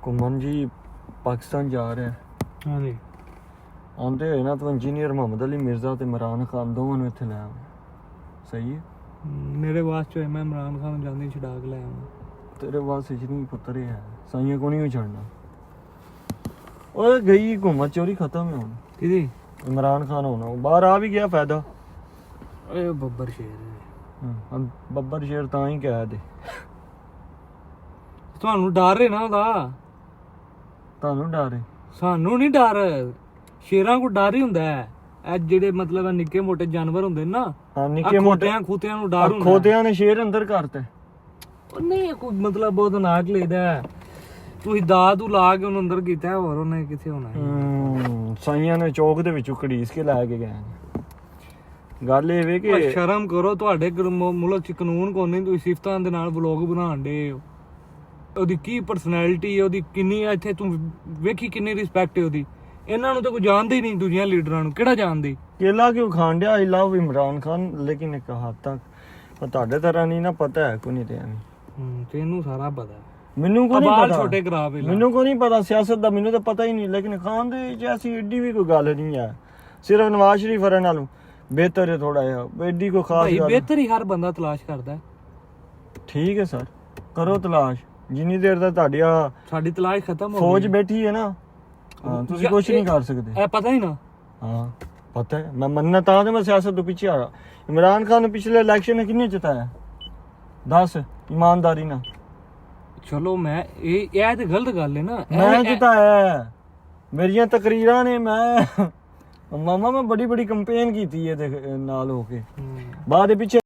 ਘੁੰਮਣ ਜੀ ਪਾਕਿਸਤਾਨ ਜਾ ਰਿਹਾ। ਹਾਂਜੀ ਆਉਂਦੇ ਹੋਏ ਨਾ ਤੂੰ ਇੰਜੀਨੀਅਰ ਮੁਹੰਮਦ ਅਲੀ ਮਿਰਜ਼ਾ ਤੇ ਇਮਰਾਨ ਖਾਨ ਦੋਵਾਂ ਨੂੰ ਇੱਥੇ ਲੈ ਆਵਾਂ। ਸਹੀ ਹੈ। ਮੇਰੇ ਵਾਸਤੇ ਮੈਂ ਇਮਰਾਨ ਖਾਨ ਨੂੰ ਜਾਂਦੀ ਛਡਾ ਕੇ ਲੈ ਆਵਾਂ। ਤੇਰੇ ਵਾਸਤੇ ਨਹੀਂ ਪੁੱਤਰ ਇਹ ਹੈ ਸਾਈਆਂ ਕੋ ਨਹੀਂ ਛੱਡਣਾ। ਓਏ ਗਈ ਘੁੰਮਤ ਚੋਰੀ ਖਤਮ ਹੈ ਹੁਣ। ਕਿਹਦੀ? ਇਮਰਾਨ ਖਾਨ ਹੋਣਾ ਬਾਹਰ ਆ ਵੀ ਗਿਆ ਫਾਇਦਾ। ਓਏ ਬੱਬਰ ਸ਼ੇਰ ਬੱਬਰ ਸ਼ੇਰ ਤਾਂ ਹੀ ਕਹਿ ਦੇ। ਤੁਹਾਨੂੰ ਡਰ ਹੈ ਨਾ ਉਹਦਾ? ਤੁਹਾਨੂੰ ਡਰ ਹੈ? ਸਾਨੂੰ ਨਹੀਂ ਡਰ, ਸ਼ੇਰਾਂ ਕੋ ਡਰ ਹੀ ਹੁੰਦਾ ਹੈ। ਇਹ ਜਿਹੜੇ ਮਤਲਬ ਨਿੱਕੇ ਮੋਟੇ ਜਾਨਵਰ ਹੁੰਦੇ ਨੇ ਨਾ, ਹਾਂ ਨਿੱਕੇ ਮੋਟੇ ਖੋਤਿਆਂ ਨੂੰ ਡਰ ਹੁੰਦਾ। ਖੋਤਿਆਂ ਨੇ ਸ਼ੇਰ ਅੰਦਰ ਕਰਤੇ। ਉਹ ਨਹੀਂ ਕੋਈ ਮਤਲਬ ਬਹੁਤ ਨਾਕ ਲੈਦਾ। ਤੁਸੀਂ ਦਾਦੂ ਲਾ ਕੇ ਉਹਨੂੰ ਅੰਦਰ ਕੀਤਾ, ਹੋਰ ਉਹਨੇ ਕਿੱਥੇ ਹੋਣਾ। ਸਾਈਆਂ ਨੇ ਚੌਕ ਦੇ ਵਿੱਚੋਂ ਘੜੀਸ ਕੇ ਲੈ ਕੇ ਗਏ। ਗੱਲ ਇਹ ਵੇ ਕਿ ਸ਼ਰਮ ਕਰੋ, ਤੁਹਾਡੇ ਮੁਲਕ ਚ ਕਾਨੂੰਨ ਕੋਈ ਨਹੀਂ, ਤੁਸੀਂ ਸਿਫਤਾਂ ਦੇ ਨਾਲ ਵਲੋਗ ਬਣਾਉਣ ਦੇ। ਉਹਦੀ ਕੀ ਪਰਸਨੈਲਿਟੀ, ਉਹਦੀ ਕਿੰਨੀ ਇੱਥੇ ਤੂੰ ਵੇਖੀ ਕਿੰਨੀ ਰਿਸਪੈਕਟ ਹੈ ਉਹਦੀ। ਇਹਨਾਂ ਨੂੰ ਤਾਂ ਕੋਈ ਜਾਣਦਾ ਹੀ ਨਹੀਂ, ਦੂਜੀਆਂ ਲੀਡਰਾਂ ਨੂੰ ਕਿਹੜਾ ਜਾਣਦੀ। ਕੇਲਾ ਕਿਉਂ ਖਾਣ ਡਿਆ? ਆਈ ਲਵ ਇਮਰਾਨ ਖਾਨ, ਲੇਕਿਨ ਇੱਕ ਹੱਦ ਤੱਕ ਤੁਹਾਡੇ ਤਰ੍ਹਾਂ ਨਹੀਂ ਨਾ ਪਤਾ ਹੈ ਕੋਈ ਨਹੀਂ ਰਿਹਾ ਨਹੀਂ। ਤੈਨੂੰ ਸਾਰਾ ਪਤਾ। ਮੈਨੂੰ ਕੋਈ ਨਹੀਂ ਪਤਾ, ਛੋਟੇ ਕਰਾਵੇ ਮੈਨੂੰ ਕੋਈ ਨਹੀਂ ਪਤਾ ਸਿਆਸਤ ਦਾ, ਮੈਨੂੰ ਤਾਂ ਪਤਾ ਹੀ ਨਹੀਂ। ਲੇਕਿਨ ਖਾਨ ਦੇ ਚ ਐਸੀ ਏਡੀ ਵੀ ਕੋਈ ਗੱਲ ਨਹੀਂ ਹੈ। ਸਿਰਫ ਨਵਾਜ਼ ਸ਼ਰੀਫ ਹਰਨ ਨਾਲੋਂ ਬਿਹਤਰ ਹੈ ਥੋੜਾ ਜਿਹਾ, ਏਡੀ ਕੋਈ ਖਾਸ ਗੱਲ। ਬਿਹਤਰ ਹੀ ਹਰ ਬੰਦਾ ਤਲਾਸ਼ ਕਰਦਾ। ਠੀਕ ਹੈ ਸਰ, ਕਰੋ ਤਲਾਸ਼। ਜਿੰਨੀ ਦੇਰ ਤੱਕ ਤੁਹਾਡੀ ਸਾਡੀ ਤਲਾਸ਼ ਖਤਮ ਹੋ ਫੌਜ ਬੈਠੀ ਹੈ ਨਾ, ਤੁਸੀਂ ਕੁਝ ਨਹੀਂ ਕਰ ਸਕਦੇ। ਇਹ ਪਤਾ ਹੀ ਨਾ। ਹਾਂ ਪਤਾ ਹੈ, ਮੈਂ ਮੰਨਣਾ ਤਾਂ ਤੇ ਮੈਂ ਸਿਆਸਤ ਤੋਂ ਪਿੱਛੇ ਆ। ਇਮਰਾਨ ਖਾਨ ਨੇ ਪਿਛਲੇ ਇਲੈਕਸ਼ਨ ਕਿੰਨੇ ਜਿਤਾਇਆ? 10 ਇਮਾਨਦਾਰੀ ਨਾਲ। ਚਲੋ ਮੈਂ ਇਹ ਤੇ ਗਲਤ ਗੱਲ ਹੈ ਨਾ। ਮੈਂ ਜਿਤਾਇਆ, ਮੇਰੀਆਂ ਤਕਰੀਰਾਂ ਨੇ। ਮੈਂ ਮਾਮਾ ਮੈਂ ਬੜੀ ਕੰਪੇਨ ਕੀਤੀ ਇਹਦੇ ਨਾਲ ਹੋ ਕੇ, ਬਾਅਦ ਦੇ ਪਿੱਛੇ